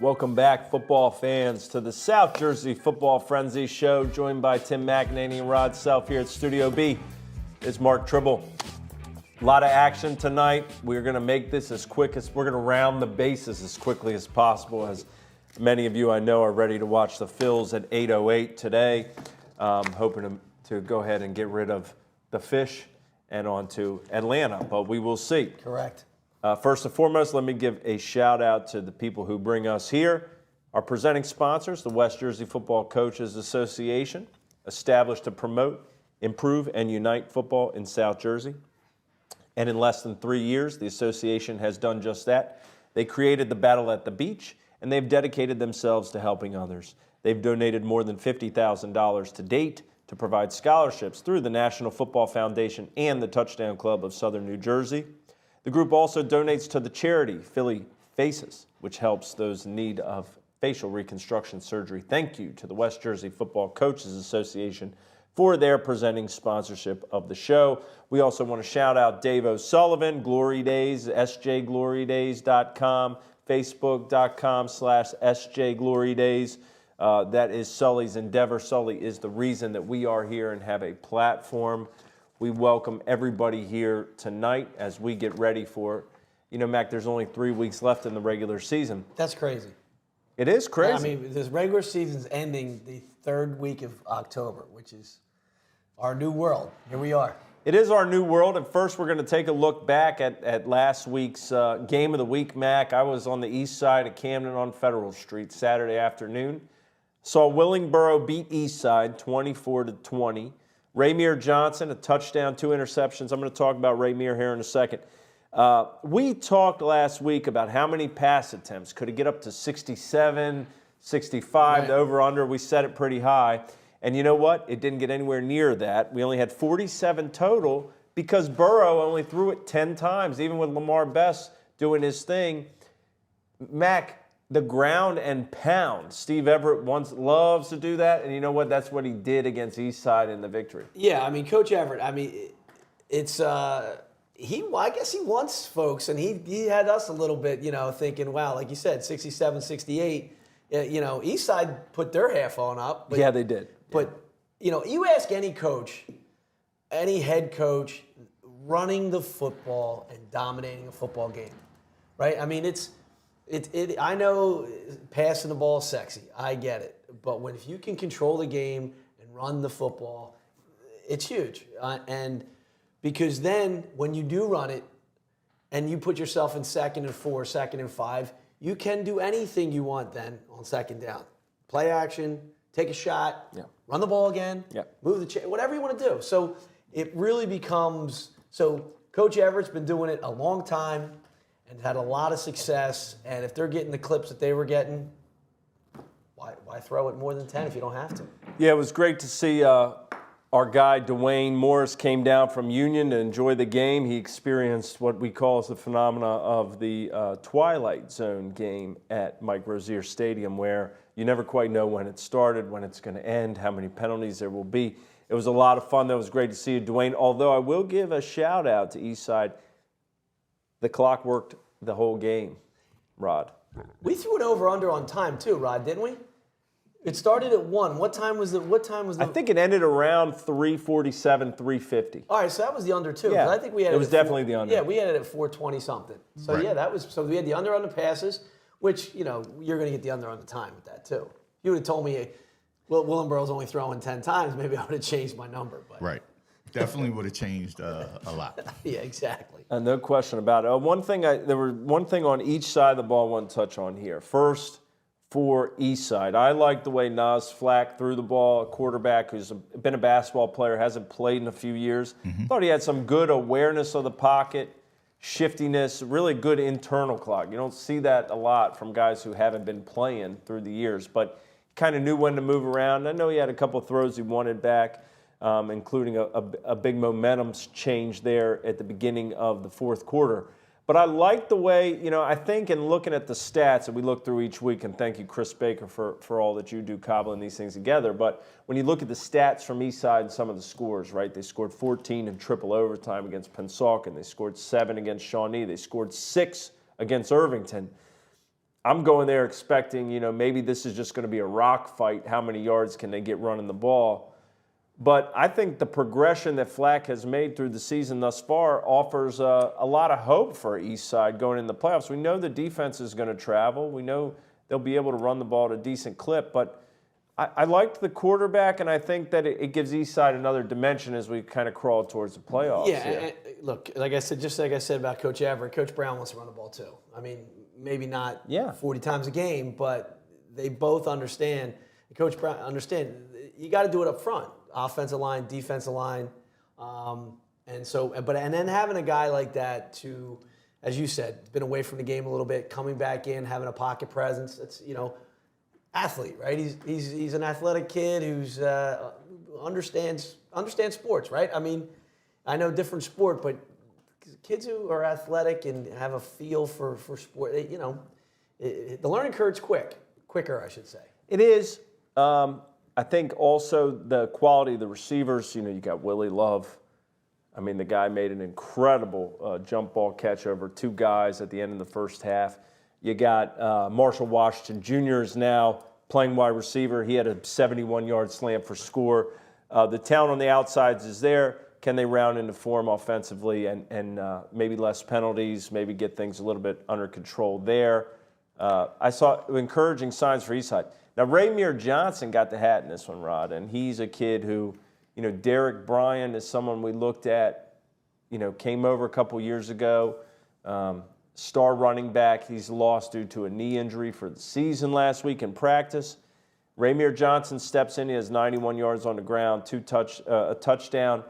Welcome back, football fans, to the South Jersey Football Frenzy Show, joined by Tim McAneney and Rod Self here at Studio B. It's Mark Trible. A lot of action tonight. We're going to make this we're going to round the bases as quickly as possible, as many of you I know are ready to watch the Phils at 8:08 today. Hoping to go ahead and get rid of the fish and on to Atlanta, but we will see. Correct. First and foremost, let me give a shout out to the people who bring us here. Our presenting sponsors, the West Jersey Football Coaches Association, established to promote, improve, and unite football in South Jersey. And in less than 3 years, the association has done just that. They created the Battle at the Beach, and they've dedicated themselves to helping others. They've donated more than $50,000 to date to provide scholarships through the National Football Foundation and the Touchdown Club of Southern New Jersey. The group also donates to the charity Philly Faces, which helps those in need of facial reconstruction surgery. Thank you to the West Jersey Football Coaches Association for their presenting sponsorship of the show. We also want to shout out Dave O'Sullivan, Glory Days, sjglorydays.com, facebook.com/sjglorydays. That is Sully's endeavor. Sully is the reason that we are here and have a platform. We welcome everybody here tonight as we get ready for, Mac, there's only 3 weeks left in the regular season. That's crazy. It is crazy. I mean, this regular season's ending the third week of October, which is our new world. Here we are. It is our new world. And first, we're going to take a look back at last week's game of the week, Mac. I was on the east side of Camden on Federal Street Saturday afternoon. Saw Willingboro beat Eastside 24-20. Raymere Johnson, a touchdown, 2 interceptions. I'm going to talk about Raymere here in a second. We talked last week about how many pass attempts. Could it get up to 67, 65, right. The over-under? We set it pretty high. And you know what? It didn't get anywhere near that. We only had 47 total because Burrow only threw it 10 times, even with Lamar Best doing his thing. Mac, the ground and pound. Steve Everett loves to do that, and you know what? That's what he did against Eastside in the victory. Yeah, I mean, Coach Everett, it's I guess he wants folks, and he had us a little bit, thinking, wow, like you said, 67, 68. Eastside put their half on up. Yeah, they did. But, you ask any coach, any head coach, running the football and dominating a football game, right? I mean, I know passing the ball is sexy. I get it. But if you can control the game and run the football, it's huge. And because then when you do run it and you put yourself in 2nd and 4, 2nd and 5, you can do anything you want then on 2nd down. Play action, take a shot, run the ball again, move the chain, whatever you want to do. So it really becomes – so Coach Everett's been doing it a long time and had a lot of success. And if they're getting the clips that they were getting, why throw it more than 10 if you don't have to? Yeah, it was great to see our guy Dwayne Morris came down from Union to enjoy the game. He experienced what we call as the phenomena of the Twilight Zone game at Mike Rozier Stadium, where you never quite know when it started, when it's going to end, how many penalties there will be. It was a lot of fun. That was great to see you, Dwayne. Although I will give a shout out to Eastside. The clock worked the whole game, Rod. We threw it over-under on time too, Rod, didn't we? It started at 1. What time was the? I think it ended around 3:47, 3:50. All right, so that was the under too. Yeah, I think we had it was definitely the under. Yeah, we had it at 4:20 something. So right. yeah, that was. So we had the under on the passes, which you're going to get the under on the time with that too. You would have told me, well, Willingboro's only throwing 10 times. Maybe I would have changed my number. But. Right. Definitely would have changed a lot. Yeah, exactly. No question about it. There was one thing on each side of the ball I want to touch on here. First, for Eastside, I like the way Nas Flack threw the ball, a quarterback who's been a basketball player, hasn't played in a few years. Thought he had some good awareness of the pocket, shiftiness, really good internal clock. You don't see that a lot from guys who haven't been playing through the years, but he kind of knew when to move around. I know he had a couple of throws he wanted back. Including a big momentum change there at the beginning of the fourth quarter. But I like the way, I think in looking at the stats that we look through each week, and thank you, Chris Baker, for all that you do cobbling these things together. But when you look at the stats from Eastside and some of the scores, right, they scored 14 in triple overtime against Pennsauken. They scored 7 against Shawnee. They scored 6 against Irvington. I'm going there expecting, maybe this is just going to be a rock fight. How many yards can they get running the ball? But I think the progression that Flack has made through the season thus far offers a lot of hope for Eastside going in the playoffs. We know the defense is going to travel. We know they'll be able to run the ball at a decent clip. But I liked the quarterback, and I think that it gives Eastside another dimension as we kind of crawl towards the playoffs. Yeah, and look, just like I said about Coach Everett, Coach Brown wants to run the ball too. I mean, maybe not 40 times a game, but they both understand. Coach Brown understand you got to do it up front, offensive line, defensive line, and then having a guy like that to, as you said, been away from the game a little bit, coming back in, having a pocket presence. It's athlete, right? He's an athletic kid who's understands sports, right? I mean, I know different sport, but kids who are athletic and have a feel for sport, the learning curve's quicker, I should say. It is. I think also the quality of the receivers. You got Willie Love. I mean, the guy made an incredible jump ball catch over two guys at the end of the first half. You got Marshall Washington Jr. is now playing wide receiver. He had a 71-yard slant for score. The talent on the outsides is there. Can they round into form offensively and maybe less penalties, maybe get things a little bit under control there? I saw encouraging signs for Eastside. Now, Raymere Johnson got the hat in this one, Rod, and he's a kid who, Derek Bryan is someone we looked at, came over a couple years ago. Star running back. He's lost due to a knee injury for the season last week in practice. Raymere Johnson steps in. He has 91 yards on the ground, a touchdown,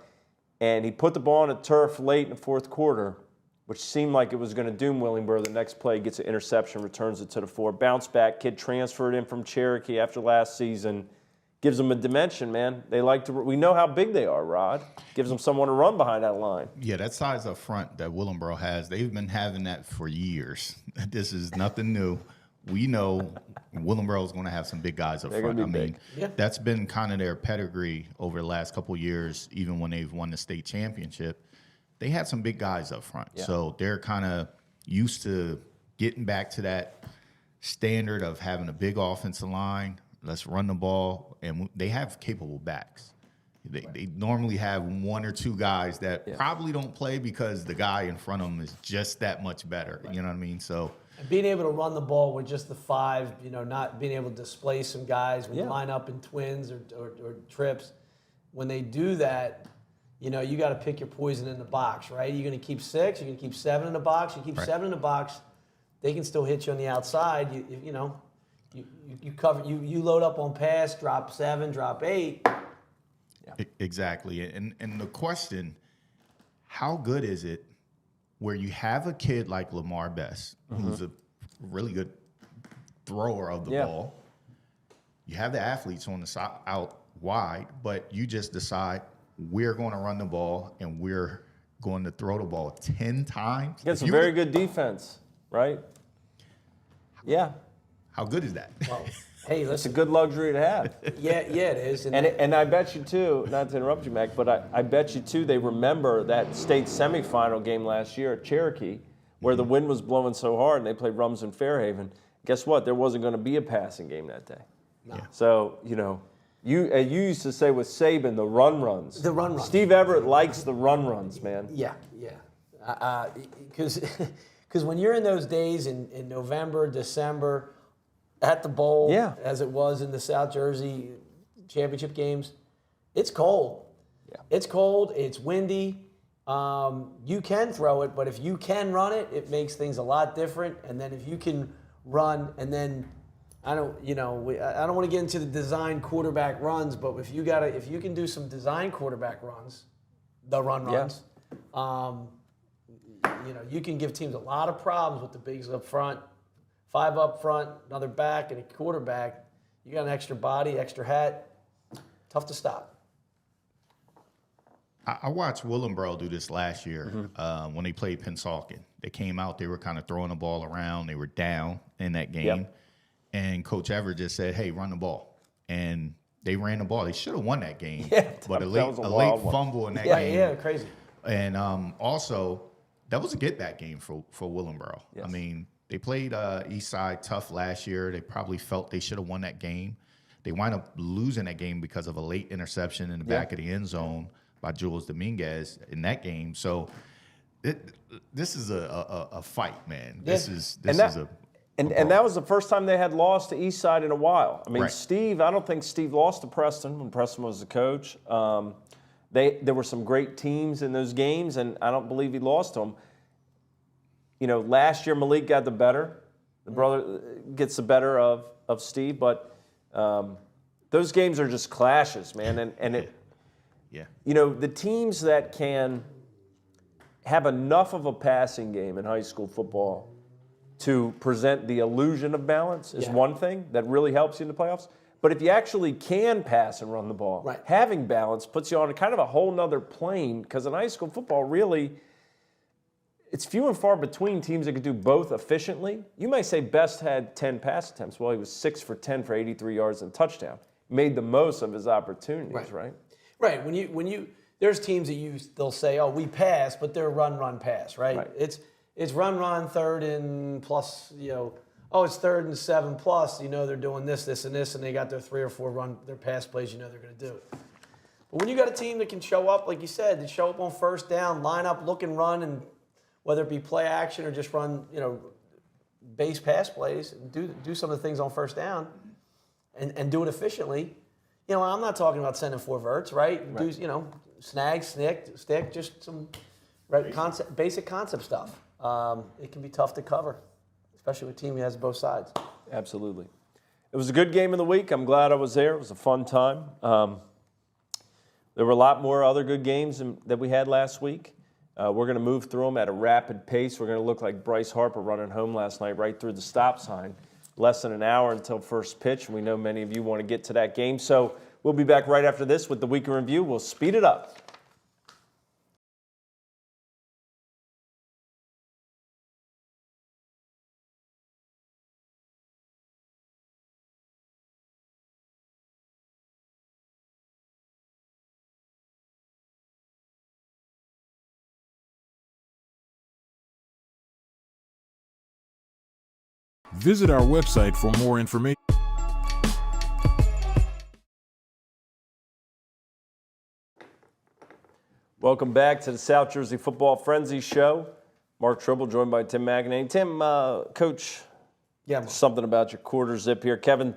and he put the ball on the turf late in the fourth quarter, which seemed like it was going to doom Willingboro. The next play gets an interception, returns it to the 4. Bounce back. Kid transferred in from Cherokee after last season. Gives them a dimension, man. They like to. We know how big they are, Rod. Gives them someone to run behind that line. Yeah, that size up front that Willingboro has, they've been having that for years. This is nothing new. We know Willingboro is going to have some big guys up front. I mean, that's been kind of their pedigree over the last couple of years, even when they've won the state championship. They had some big guys up front. Yeah. So they're kind of used to getting back to that standard of having a big offensive line. Let's run the ball. And they have capable backs. They normally have one or two guys that probably don't play because the guy in front of them is just that much better. Right. You know what I mean? So being able to run the ball with just the 5, not being able to displace some guys when you line up in twins or trips, when they do that, you got to pick your poison in the box, right? You're going to keep 6, you're going to keep 7 in the box. You keep 7 in the box, they can still hit you on the outside. You cover. You load up on pass, drop 7, drop 8. Yeah. Exactly. And the question, how good is it where you have a kid like Lamar Best, who's a really good thrower of the ball. You have the athletes on the side out wide, but you just decide we're going to run the ball and we're going to throw the ball 10 times. Against a very good defense, right? Yeah. How good is that? Well, hey, listen. It's a good luxury to have. Yeah, it is. And I bet you, too, not to interrupt you, Mac, but I bet you, too, they remember that state semifinal game last year at Cherokee where the wind was blowing so hard and they played Rums and Fairhaven. Guess what? There wasn't going to be a passing game that day. No. So, you used to say with Saban, the run runs. The run runs. Steve Everett likes the run runs, man. Yeah. Because when you're in those days in November, December, at the bowl, as it was in the South Jersey championship games, it's cold. Yeah. It's cold. It's windy. You can throw it, but if you can run it, it makes things a lot different. And then if you can run, and then I don't want to get into the design quarterback runs, but if you can do some design quarterback runs, runs, you can give teams a lot of problems with the bigs up front. 5 up front, another back, and a quarterback. You got an extra body, extra hat. Tough to stop. I watched Willingboro do this last year when they played Pennsauken. They came out, they were kind of throwing the ball around. They were down in that game. Yep. And Coach Everett just said, hey, run the ball. And they ran the ball. They should have won that game. Yeah, but a late fumble in that game. Yeah, crazy. And also, that was a get-back game for Willingboro. Yes. I mean, They played Eastside tough last year. They probably felt they should have won that game. They wind up losing that game because of a late interception in the back of the end zone by Jules Dominguez in that game. So this is a fight, man. Yeah. And that was the first time they had lost to Eastside in a while. I mean, Steve, I don't think Steve lost to Preston when Preston was the coach. There were some great teams in those games, and I don't believe he lost to them. You know, last year Malik got the better. The brother gets the better of Steve, but those games are just clashes, man. You know, the teams that can have enough of a passing game in high school football to present the illusion of balance is one thing that really helps you in the playoffs. But if you actually can pass and run the ball, having balance puts you on kind of a whole nother plane, because in high school football, really, it's few and far between teams that could do both efficiently. You may say Best had 10 pass attempts. Well, he was 6 for 10 for 83 yards and a touchdown. Made the most of his opportunities, right? Right. When you there's teams that they'll say, oh, we pass, but they're run, pass, right? It's run, third and plus, you know, oh, it's 3rd and 7 plus, you know, they're doing this, and this, and they got their 3 or 4 their pass plays, you know they're going to do it. But when you got a team that can show up, like you said, they show up on first down, line up, look and run, and whether it be play action or just run, you know, base pass plays, do some of the things on first down and do it efficiently. You know, I'm not talking about sending 4 verts, right? Do, you know, snag, stick, just some basic concept stuff. It can be tough to cover, especially with a team that has both sides. Absolutely. It was a good game of the week. I'm glad I was there. It was a fun time. There were a lot more other good games that we had last week. We're going to move through them at a rapid pace. We're going to look like Bryce Harper running home last night right through the stop sign. Less than an hour until first pitch. We know many of you want to get to that game. So we'll be back right after this with the week in review. We'll speed it up. Visit our website for more information. Welcome back to the South Jersey Football Frenzy Show. Mark Trible joined by Tim McAneney. Tim, Coach, something about your quarter zip here. Kevin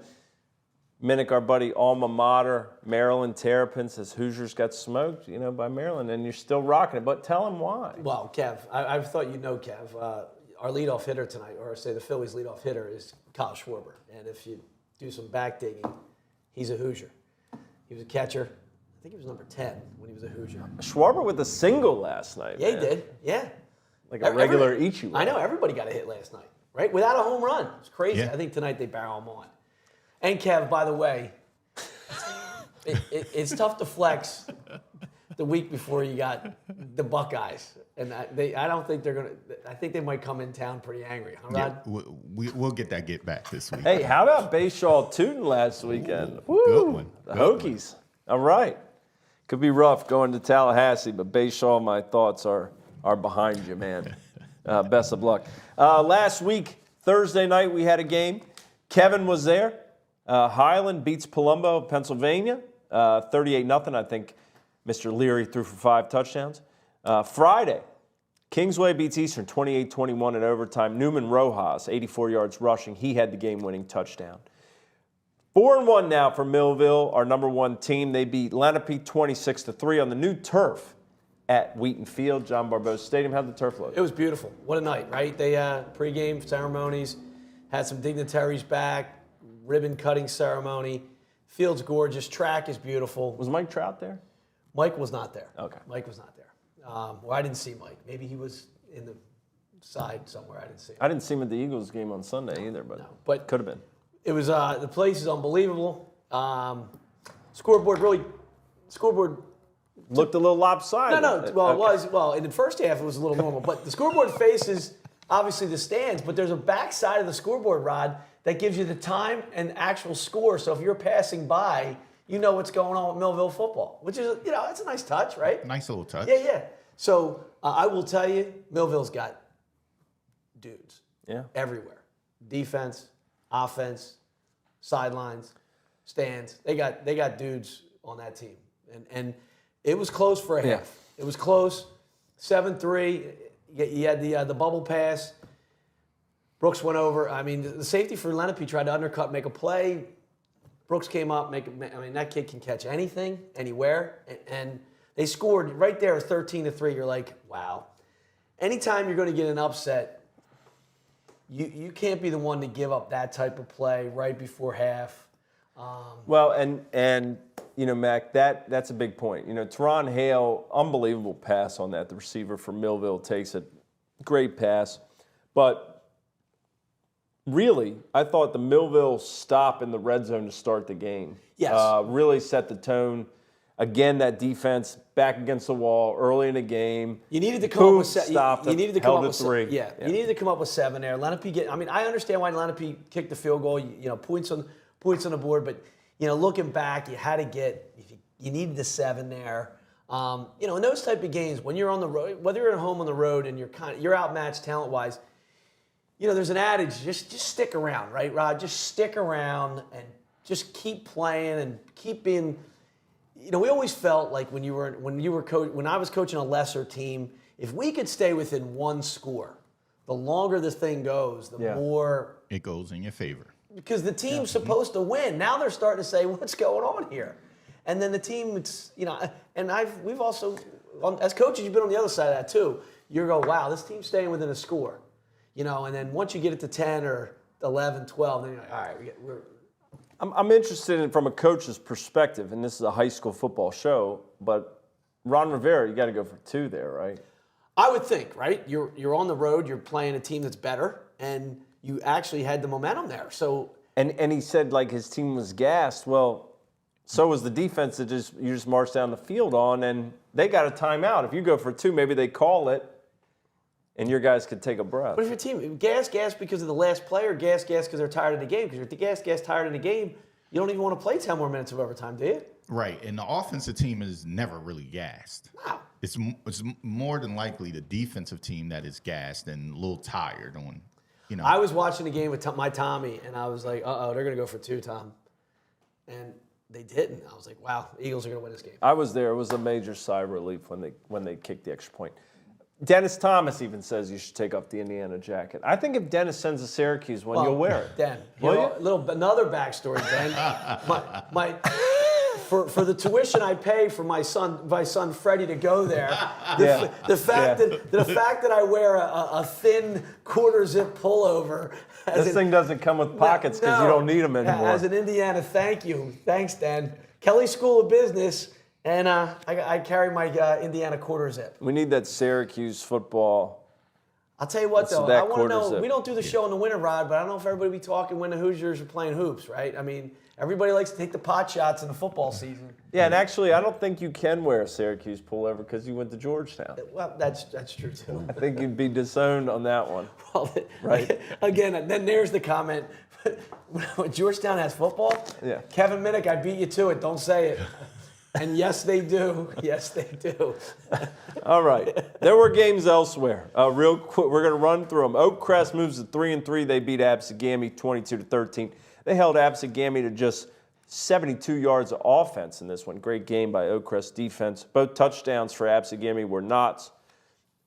Minnick, our buddy, alma mater, Maryland Terrapin, says Hoosiers got smoked, you know, by Maryland, and you're still rocking it. But tell him why. Well, Kev, I thought you know, Kev. Our leadoff hitter tonight, or say the Phillies' leadoff hitter, is Kyle Schwarber. And if you do some back digging, he's a Hoosier. He was a catcher. I think he was number 10 when he was a Hoosier. Schwarber with a single last night. Yeah, man. he did. Yeah. Like a regular Ichiro. I know. Everybody got a hit last night, right? Without a home run. It's crazy. Yeah. I think tonight they barrel him on. And Kev, by the way, it's tough to flex the week before you got the Buckeyes, and I don't think they're gonna. I think they might come in town pretty angry. Huh, Rod? Yeah, we'll get that get back this week. Hey, how about Bayshaw Tootin last weekend? Ooh, good one. The Hokies. All right. Could be rough going to Tallahassee, but Bayshaw, my thoughts are behind you, man. Best of luck. Last week, Thursday night, we had a game. Kevin was there. Highland beats Palumbo of Pennsylvania, 38-0. I think Mr. Leary threw for 5 touchdowns. Friday, Kingsway beats Eastern 28-21 in overtime. Newman Rojas, 84 yards rushing. He had the game-winning touchdown. 4-1 now for Millville, our number 1 team. They beat Lenape 26-3 on the new turf at Wheaton Field, John Barbosa Stadium. How'd the turf look? It was beautiful. What a night, right? They pregame ceremonies, had some dignitaries back, ribbon cutting ceremony. Field's gorgeous. Track is beautiful. Was Mike Trout there? Mike was not there. Okay. Mike was not there. Well, I didn't see Mike. Maybe he was in the side somewhere. I didn't see him. I didn't see him at the Eagles game on Sunday either, but could have been. It was the place is unbelievable. Scoreboard looked a little lopsided. No. Well, it was. Well, in the first half, it was a little normal. But the scoreboard faces obviously the stands, but there's a back side of the scoreboard, Rod, that gives you the time and actual score. So if you're passing by, you know what's going on with Millville football, which is, you know, it's a nice touch, right? Nice little touch. Yeah. So I will tell you, Millville's got dudes. Yeah. Everywhere. Defense, offense, sidelines, stands. They got dudes on that team. And it was close for a half. Yeah. It was close. 7-3. You had the bubble pass. Brooks went over. I mean, the safety for Lenape tried to undercut, make a play. Brooks came up, that kid can catch anything, anywhere. And they scored right there, 13-3. You're like, wow. Anytime you're going to get an upset, you can't be the one to give up that type of play right before half. Well, and Mac, that's a big point. Teron Hale, unbelievable pass on that. The receiver for Millville takes it. Great pass. But really, I thought the Millville stop in the red zone to start the game really set the tone. Again, that defense back against the wall early in the game. You needed to come up with stopped. You needed to come up with 3. You needed to come up with 7 there. Lenape I understand why Lenape kicked the field goal. Points on the board, but looking back, you had to you needed the 7 there. In those type of games, when you're on the road, whether you're at home on the road and you're outmatched talent wise. There's an adage, just stick around, right, Rod? Just stick around and just keep playing and keep being. We always felt like when I was coaching a lesser team, if we could stay within 1 score, the longer this thing goes, the more it goes in your favor. Because the team's supposed to win. Now they're starting to say, what's going on here? And then the team, we've also, as coaches, you've been on the other side of that too. You go, wow, this team's staying within a score. And then once you get it to 10 or 11, 12, then you're like, all right, we're. I'm interested in from a coach's perspective, and this is a high school football show, but Ron Rivera, you got to go for 2 there, right? I would think, right? You're on the road, you're playing a team that's better, and you actually had the momentum there. So and he said like his team was gassed. Well, so was the defense that you just marched down the field on, and they got a timeout. If you go for 2, maybe they call it. And your guys could take a breath. But if your team, gas because of the last play or gas because they're tired of the game? Because if you're gas tired of the game, you don't even want to play 10 more minutes of overtime, do you? Right, and the offensive team is never really gassed. Wow. It's more than likely the defensive team that is gassed and a little tired on, I was watching the game with my Tommy, and I was like, they're going to go for 2, Tom. And they didn't. I was like, wow, the Eagles are going to win this game. I was there. It was a major sigh of relief when they kicked the extra point. Dennis Thomas even says you should take off the Indiana jacket. I think if Dennis sends a Syracuse one, you'll wear it. Den, another backstory, Den. For the tuition I pay for my son Freddie to go there, the fact that I wear a thin quarter zip pullover. This thing doesn't come with pockets because you don't need them anymore. As an Indiana, thanks, Dan. Kelly School of Business. And I carry my Indiana quarter zip. We need that Syracuse football. I'll tell you what, though. I want to know, zip. we don't do the show in the winter, Rod, but I don't know if everybody will be talking when the Hoosiers are playing hoops, right? I mean, everybody likes to take the pot shots in the football season. Yeah, and actually, I don't think you can wear a Syracuse pullover because you went to Georgetown. Well, that's true, too. I think you'd be disowned on that one. Well, right? Again, then there's the comment. When Georgetown has football, Kevin Minnick, I beat you to it. Don't say it. And yes, they do. Yes, they do. All right. There were games elsewhere. Real quick, we're going to run through them. Oak Crest moves to 3-3. They beat Absegami 22-13. They held Absegami to just 72 yards of offense in this one. Great game by Oak Crest defense. Both touchdowns for Absegami were not.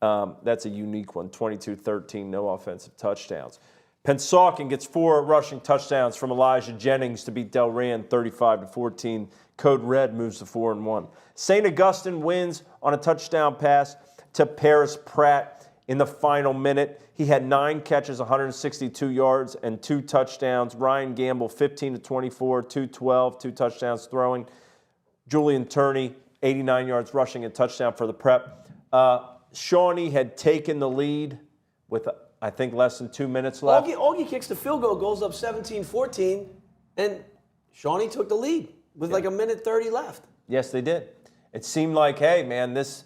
That's a unique one. 22-13, no offensive touchdowns. Pensauken gets 4 rushing touchdowns from Elijah Jennings to beat Delran 35-14. Code Red moves to 4-1. St. Augustine wins on a touchdown pass to Paris Pratt in the final minute. He had 9 catches, 162 yards, and 2 touchdowns. Ryan Gamble, 15-24, 212, 2 touchdowns throwing. Julian Turney, 89 yards rushing and touchdown for the Prep. Shawnee had taken the lead with, I think, less than 2 minutes left. Augie kicks the field goal, goes up 17-14, and Shawnee took the lead with like a minute 30 left. Yes, they did. It seemed like, hey, man, this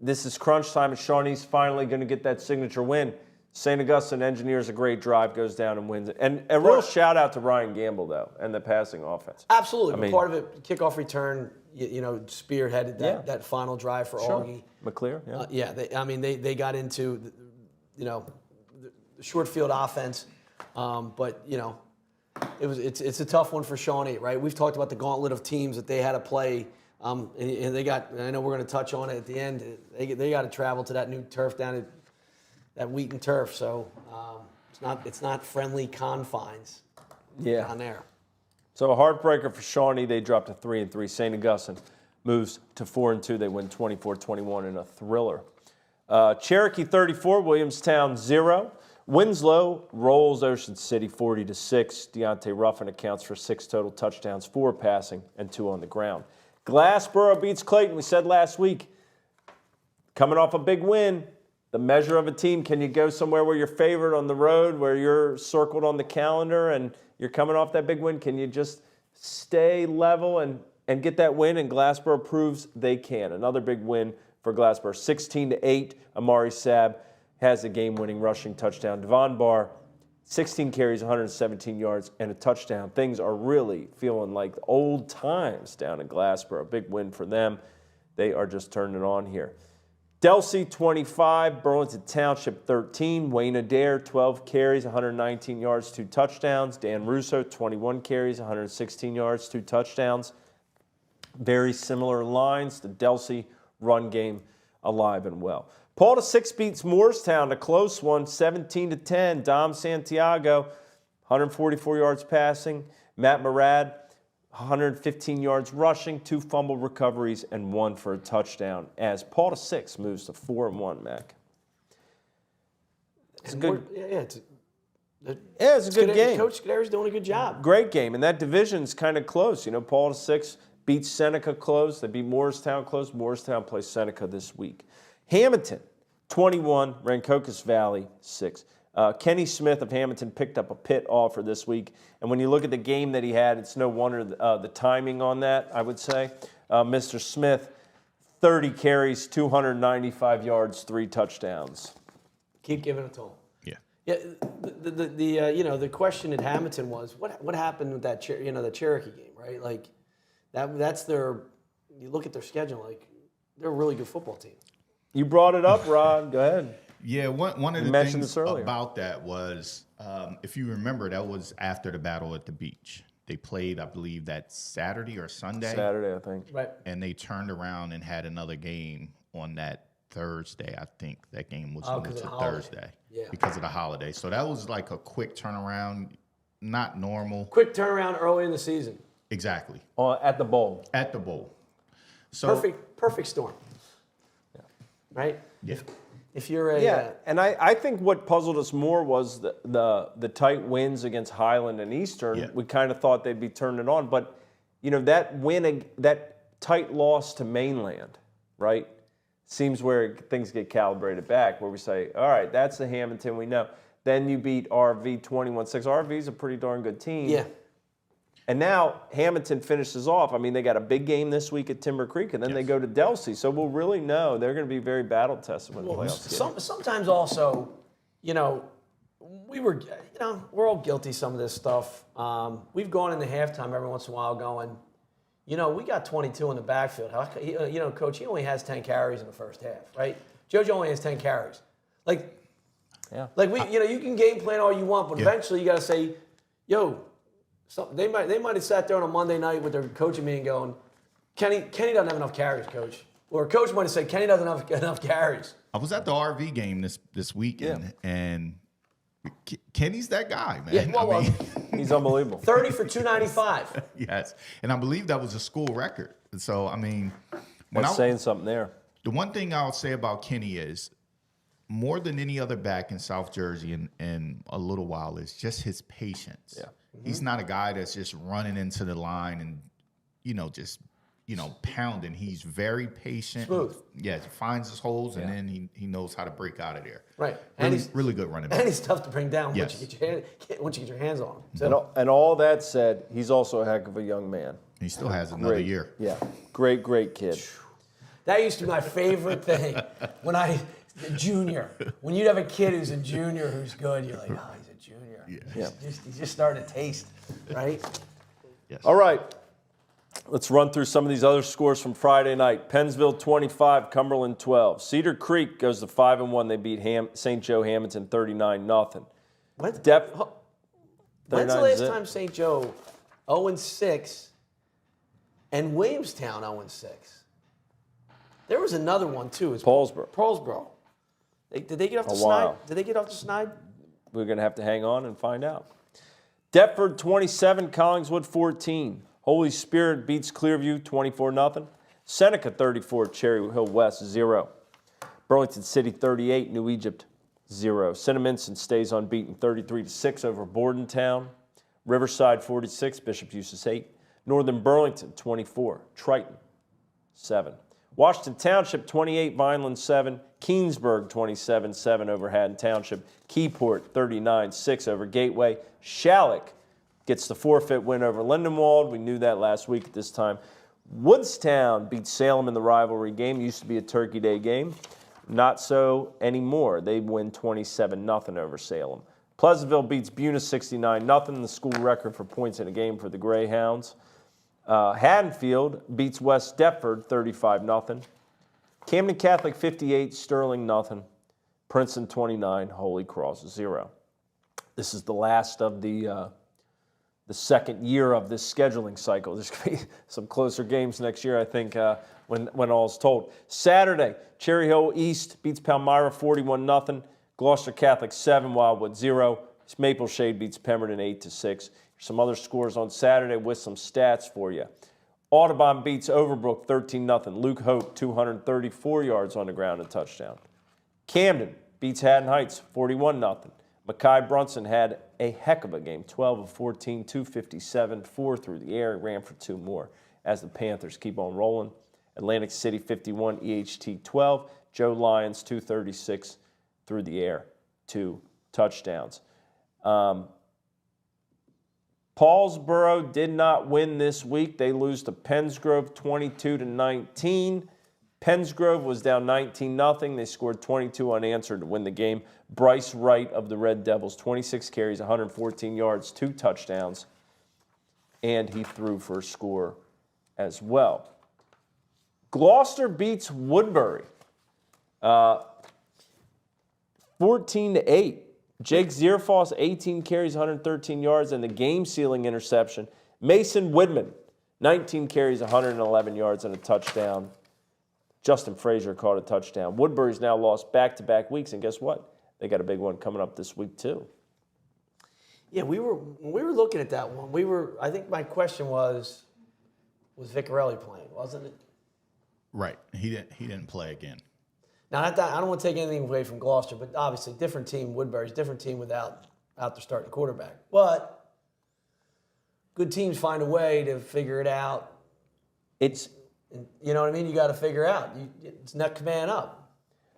is crunch time, and Shawnee's finally going to get that signature win. St. Augustine engineers a great drive, goes down and wins it. And a real shout-out to Ryan Gamble, though, and the passing offense. Absolutely. Part of it, kickoff return, spearheaded that final drive for Augie. McClear, they got into, short field offense. But it's a tough one for Shawnee, right? We've talked about the gauntlet of teams that they had to play, and they got. I know we're going to touch on it at the end. They got to travel to that new turf down at Wheaton Turf, so it's not friendly confines. Down there. So a heartbreaker for Shawnee. They dropped to 3-3. St. Augustine moves to 4-2. They win 24-21 in a thriller. Cherokee 34, Williamstown 0. Winslow rolls Ocean City 40-6. Deontay Ruffin accounts for 6 total touchdowns, 4 passing and 2 on the ground. Glassboro beats Clayton. We said last week, coming off a big win, the measure of a team. Can you go somewhere where you're favored on the road, where you're circled on the calendar, and you're coming off that big win? Can you just stay level and get that win? And Glassboro proves they can. Another big win for Glassboro, 16-8. Amari Saab has a game-winning rushing touchdown. Devon Barr, 16 carries, 117 yards, and a touchdown. Things are really feeling like the old times down in Glassboro. Big win for them. They are just turning it on here. Delsea, 25. Burlington Township, 13. Wayne Adair, 12 carries, 119 yards, 2 touchdowns. Dan Russo, 21 carries, 116 yards, 2 touchdowns. Very similar lines. The Delsea run game alive and well. Paul 6 beats Moorestown, a close one, 17-10. Dom Santiago, 144 yards passing. Matt Murad, 115 yards rushing, 2 fumble recoveries, and 1 for a touchdown. As Paul 6 moves to 4-1, Mac. It's a good. It's a good game. Coach Scuderi's doing a good job. Great game, and that division's kind of close. Paul 6 beats Seneca close. They beat Morristown close. Morristown plays Seneca this week. Hamilton, 21. Rancocas Valley, 6. Kenny Smith of Hamilton picked up a Pitt offer this week. And when you look at the game that he had, it's no wonder the timing on that, I would say. Mr. Smith, 30 carries, 295 yards, 3 touchdowns. Keep giving it to him. Yeah. Yeah. The question at Hamilton was what happened with that the Cherokee game, right? Like that's their. You look at their schedule, like they're a really good football team. You brought it up, Rod. Go ahead. Yeah, one of the things about that was, if you remember, that was after the battle at the beach. They played, I believe, that Saturday or Sunday. Saturday, I think. Right. And they turned around and had another game on that Thursday. I think that game was moved to Thursday because of the holiday. So that was like a quick turnaround, not normal. Quick turnaround early in the season. Exactly. At the bowl. At the bowl. So perfect storm. Yeah. Right? Yeah. If you're and I think what puzzled us more was the tight wins against Highland and Eastern. Yeah. We kind of thought they'd be turning it on, but that win, that tight loss to Mainland, right, seems where things get calibrated back, where we say, all right, that's the Hamilton we know. Then you beat RV 21-6. RV's a pretty darn good team. Yeah. And now Hamilton finishes off. I mean, they got a big game this week at Timber Creek, and then they go to Delsea. So we'll really know. They're going to be very battle-tested when the playoffs get. Sometimes also, we're all guilty of some of this stuff. We've gone into halftime every once in a while going, we got 22 in the backfield. Coach, he only has 10 carries in the first half, right? JoJo only has 10 carries. You can game plan all you want, but eventually you got to say, they might have sat there on a Monday night with their coaching meeting going, Kenny doesn't have enough carries, Coach. Or Coach might have said, Kenny doesn't have enough carries. I was at the RV game this weekend, and Kenny's that guy, man. Yeah, he's unbelievable. 30 for 295. Yes, and I believe that was a school record. So, I mean, that's saying something there. The one thing I'll say about Kenny is, more than any other back in South Jersey in a little while, is just his patience. Yeah. Mm-hmm. He's not a guy that's just running into the line and, pounding. He's very patient. Smooth. He finds his holes, and then he knows how to break out of there. Right. Really, he's really good running back. And he's tough to bring down Yes. once you get your hands on him. So. And all that said, he's also a heck of a young man. He still has another year. Yeah. Great kid. That used to be my favorite thing junior. When you'd have a kid who's a junior who's good, you're like, oh, he's a junior. Yeah. He's just starting to taste, right? Yes. All right. Let's run through some of these other scores from Friday night. Pennsville 25, Cumberland 12. Cedar Creek goes to 5-1. They beat St. Joe Hamilton 39-0. When's the last time St. Joe 0-6 and Williamstown 0-6? There was another one too. It's Paulsboro. Did they get off the while. snide? Did they get off the snide? We're going to have to hang on and find out. Deptford 27, Collingswood 14. Holy Spirit beats Clearview 24-0. Seneca 34, Cherry Hill West 0. Burlington City 38, New Egypt 0. Cinnaminson stays unbeaten 33-6 over Bordentown. Riverside 46, Bishop Eustace 8. Northern Burlington 24, Triton 7. Washington Township 28, Vineland 7. Keensburg 27-7 over Haddon Township. Keyport 39-6 over Gateway. Shalleck gets the forfeit win over Lindenwold. We knew that last week at this time. Woodstown beats Salem in the rivalry game. Used to be a Turkey Day game. Not so anymore. They win 27-0 over Salem. Pleasantville beats Buna 69-0, the school record for points in a game for the Greyhounds. Haddonfield beats West Deptford 35-0. Camden Catholic 58, Sterling 0. Princeton 29, Holy Cross 0. This is the last of the second year of this scheduling cycle. There's going to be some closer games next year, I think, when all's told. Saturday, Cherry Hill East beats Palmyra 41-0. Gloucester Catholic 7, Wildwood 0. Mapleshade beats Pemberton 8-6. Some other scores on Saturday with some stats for you. Audubon beats Overbrook 13-0. Luke Hope 234 yards on the ground and touchdown. Camden beats Haddon Heights 41-0. Mackay Brunson had a heck of a game, 12 of 14, 257, 4 through the air, ran for 2 more as the Panthers keep on rolling. Atlantic City 51, EHT 12. Joe Lyons 236 through the air, 2 touchdowns. Paulsboro did not win this week. They lose to Pennsgrove 22-19. Pennsgrove was down 19-0. They scored 22 unanswered to win the game. Bryce Wright of the Red Devils, 26 carries, 114 yards, 2 touchdowns, and he threw for a score as well. Gloucester beats Woodbury 14-8. Jake Zierfoss, 18 carries, 113 yards, and the game-sealing interception. Mason Widman, 19 carries, 111 yards, and a touchdown. Justin Frazier caught a touchdown. Woodbury's now lost back-to-back weeks, and guess what? They got a big one coming up this week, too. Yeah, when we were looking at that one, I think my question was Vicarelli playing, wasn't it? Right. He didn't play again. Now, I don't want to take anything away from Gloucester, but obviously different team. Woodbury's different team without their starting quarterback. But good teams find a way to figure it out. You know what I mean? You got to figure out. It's next man up.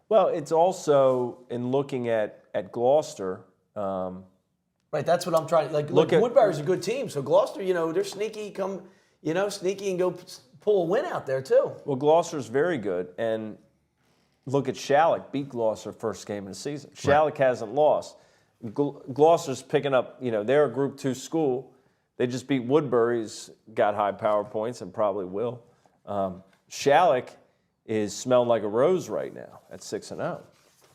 Well, it's also in looking at Gloucester. Right, that's what I'm trying. Look, Woodbury's a good team, so Gloucester, they're sneaky. Sneaky and go pull a win out there too. Well, Gloucester's very good, and look at Shalleck, beat Gloucester first game of the season. Shalleck hasn't lost. Gloucester's picking up, they're a Group 2 school. They just beat Woodbury's, got high power points and probably will. Shalleck is smelling like a rose right now at 6-0.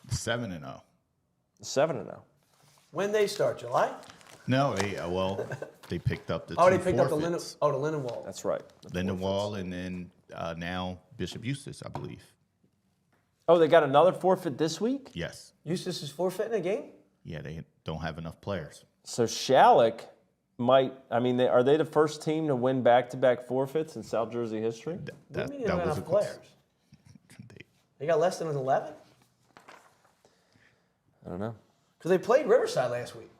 7-0. 7-0. When they start, July? No, they picked up the they picked up the Lindenwold. That's right. Lindenwold, and then now Bishop Eustace, I believe. Oh, they got another forfeit this week? Yes. Eustace is forfeiting a game? Yeah, they don't have enough players. So Shalleck are they the first team to win back-to-back forfeits in South Jersey history? What do you mean they don't have enough players? They got less than 11? I don't know. Because they played Riverside last week.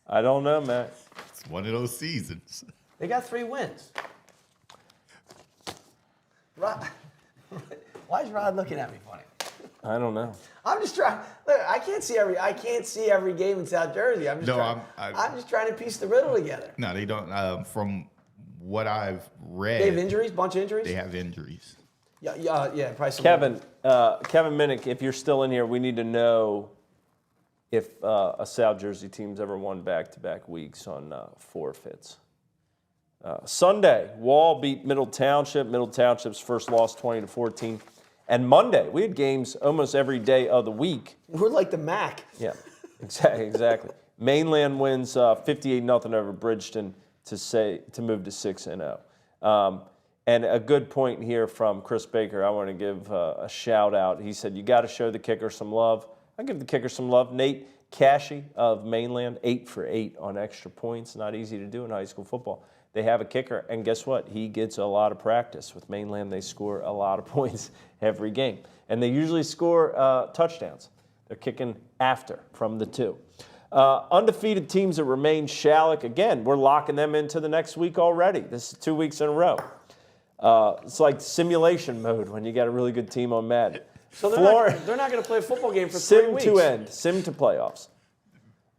I don't know, Matt. It's one of those seasons. They got 3 wins. Rod, why is Rod looking at me funny? I don't know. I'm just trying. Look, I can't see every game in South Jersey. I'm just trying to piece the riddle together. No, they don't. From what I've read, they have injuries. Bunch of injuries. They have injuries. Yeah. Probably some Kevin Minnick, if you're still in here, we need to know if a South Jersey team's ever won back-to-back weeks on forfeits. Sunday, Wall beat Middle Township. Middle Township's first loss, 20-14. And Monday, we had games almost every day of the week. We're like the MAC. Yeah, exactly. Mainland wins 58-0 over Bridgeton to move to 6-0. And a good point here from Chris Baker. I want to give a shout out. He said, you got to show the kicker some love. I give the kicker some love. Nate Cashy of Mainland, 8 for 8 on extra points. Not easy to do in high school football. They have a kicker, and guess what? He gets a lot of practice. With Mainland, they score a lot of points every game. And they usually score touchdowns. They're kicking after from the 2. Undefeated teams that remain, Shalleck. Again, we're locking them into the next week already. This is 2 weeks in a row. It's like simulation mode when you got a really good team on Madden. So they're not going to play a football game for 3 weeks. Sim to end. Sim to playoffs.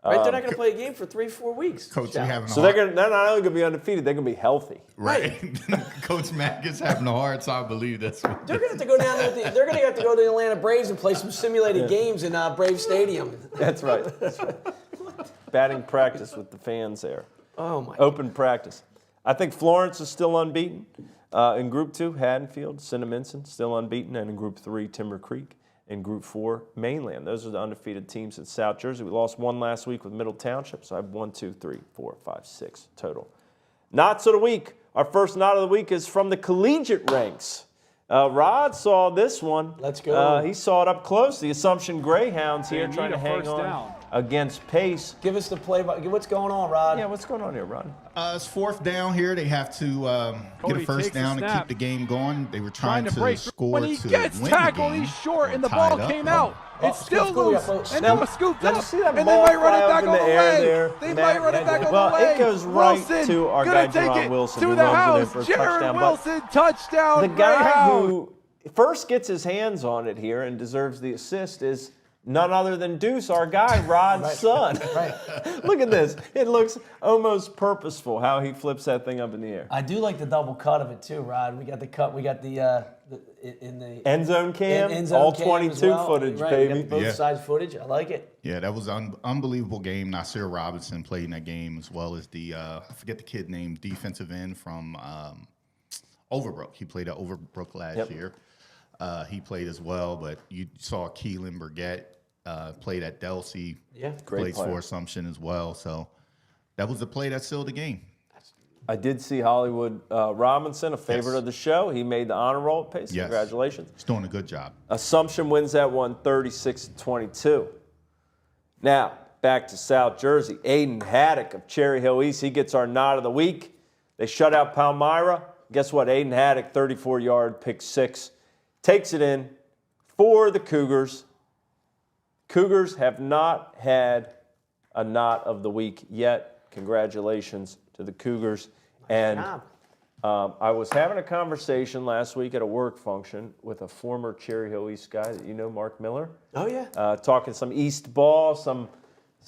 Right? They're not going to play a game for 3-4 weeks. Coach, they're not only going to be undefeated, they're going to be healthy. Right. Coach Mack is having a hard time believe this. They're going to have to go down there. They're going to have to go to the Atlanta Braves and play some simulated games in Brave Stadium. That's right. Batting practice with the fans there. Oh, my Open practice. I think Florence is still unbeaten. In Group 2, Haddonfield, Cinnaminson, still unbeaten. And in Group 3, Timber Creek. In Group 4, Mainland. Those are the undefeated teams in South Jersey. We lost one last week with Middle Township, so I have 1, 2, 3, 4, 5, 6 total. Knots of the week. Our first knot of the week is from the collegiate ranks. Rod saw this one. Let's go. He saw it up close. The Assumption Greyhounds here trying to hang on down against Pace. Give us the play. What's going on, Rod? Yeah, what's going on here, Rod? It's 4th down here. They have to get a first down and keep the game going. They were trying to score when he to gets win tackled, the game. he's short, and the ball came out. It's still loose, and then scooped up, and they ball might run it back in on the the air way. there. They might run it back on the Well, way. it goes right Wilson, to our gonna guy, take Jerron it Wilson, to who the runs it in house. for a Jaron touchdown. Wilson, touchdown. The guy Greyhound. who first gets his hands on it here and deserves the assist is none other than Deuce, our guy, Rod's son. Right. Look at this. It looks almost purposeful how he flips that thing up in the air. I do like the double cut of it too, Rod. We got the cut. We got the in the End zone cam, end zone all cam 22 as well. footage, Right, baby. We got both sides footage. I like it. Yeah, that was an unbelievable game. Nasir Robinson played in that game, as well as the, I forget the kid name, defensive end from Overbrook. He played at Overbrook last year. He played as well, but you saw Keelan Burgett played at Delsey. Yeah, plays for Assumption as well. So that was the play that sealed the game. I did see Hollywood Robinson, a favorite of the show. He made the honor roll at Pace. Yes. Congratulations. He's doing a good job. Assumption wins that one 36-22. Now, back to South Jersey. Aiden Haddock of Cherry Hill East, he gets our knot of the week. They shut out Palmyra. Guess what? Aiden Haddock, 34-yard, pick 6. Takes it in for the Cougars. Cougars have not had a knot of the week yet. Congratulations to the Cougars. And I was having a conversation last week at a work function with a former Cherry Hill East guy that you know, Mark Miller. Oh, yeah. Talking some East ball, some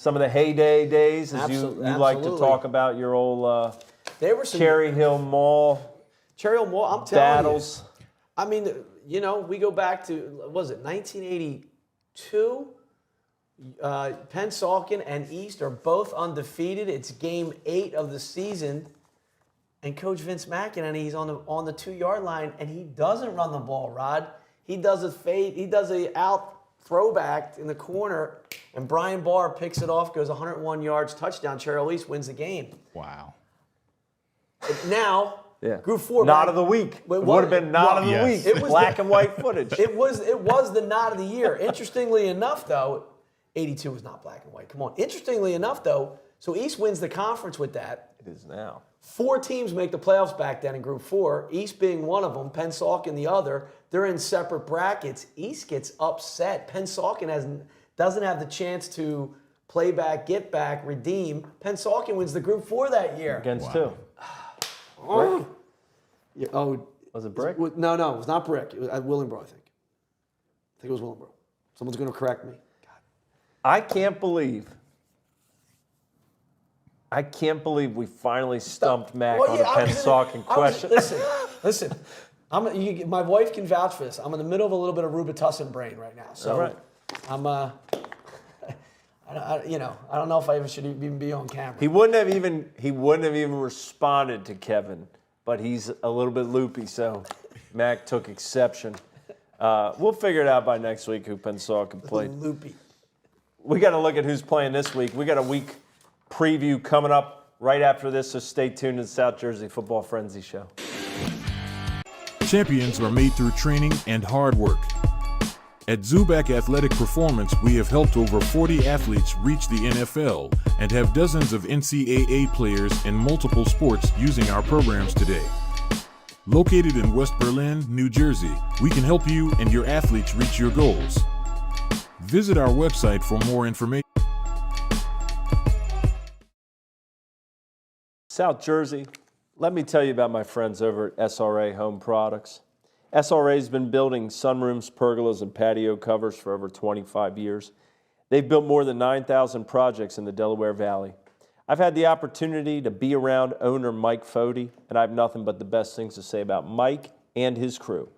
of the heyday days, as you like to talk about your old There were some Cherry Hill Mall Cherry Hill Mall. I'm telling battles. you. I mean, you know, we go back to, was it 1982? Pennsauken and East are both undefeated. It's game 8 of the season, and Coach Vince McAneney, he's on the 2-yard line, and he doesn't run the ball. Rod, he does a fade, he does a out throwback in the corner, and Brian Barr picks it off, goes 101 yards, touchdown. Cherry Hill East wins the game. Wow. Now. Yeah. Group 4. Knot of the week. It would have been knot of the week. It was black and white footage. It was the knot of the year. Interestingly enough, though, 82 was not black and white. Come on. Interestingly enough, though, so East wins the conference with that. It is now. 4 teams make the playoffs back then in Group 4. East being one of them, Pennsauken the other. They're in separate brackets. East gets upset. Pennsauken doesn't have the chance to play back, get back, redeem. Pennsauken wins the Group 4 that year. Against two. Oh. Yeah, oh, Was it Brick? No, it was not Brick. It was at Willingboro, I think. I think it was Willingboro. Someone's going to correct me. God. I can't believe we finally stumped Mac on a Pennsauken question. Listen. My wife can vouch for this. I'm in the middle of a little bit of Robitussin brain right now. So all right. I don't know if I should even be on camera. He wouldn't have even responded to Kevin, but he's a little bit loopy, so Mac took exception. We'll figure it out by next week who Pensauken played. Loopy. We got to look at who's playing this week. We got a week preview coming up right after this, so stay tuned to the South Jersey Football Frenzy Show. Champions are made through training and hard work. At Zubac Athletic Performance, we have helped over 40 athletes reach the NFL and have dozens of NCAA players in multiple sports using our programs today. Located in West Berlin, New Jersey, we can help you and your athletes reach your goals. Visit our website for more information. South Jersey, let me tell you about my friends over at SRA Home Products. SRA has been building sunrooms, pergolas, and patio covers for over 25 years. They've built more than 9,000 projects in the Delaware Valley. I've had the opportunity to be around owner Mike Fody, and I have nothing but the best things to say about Mike and his crew.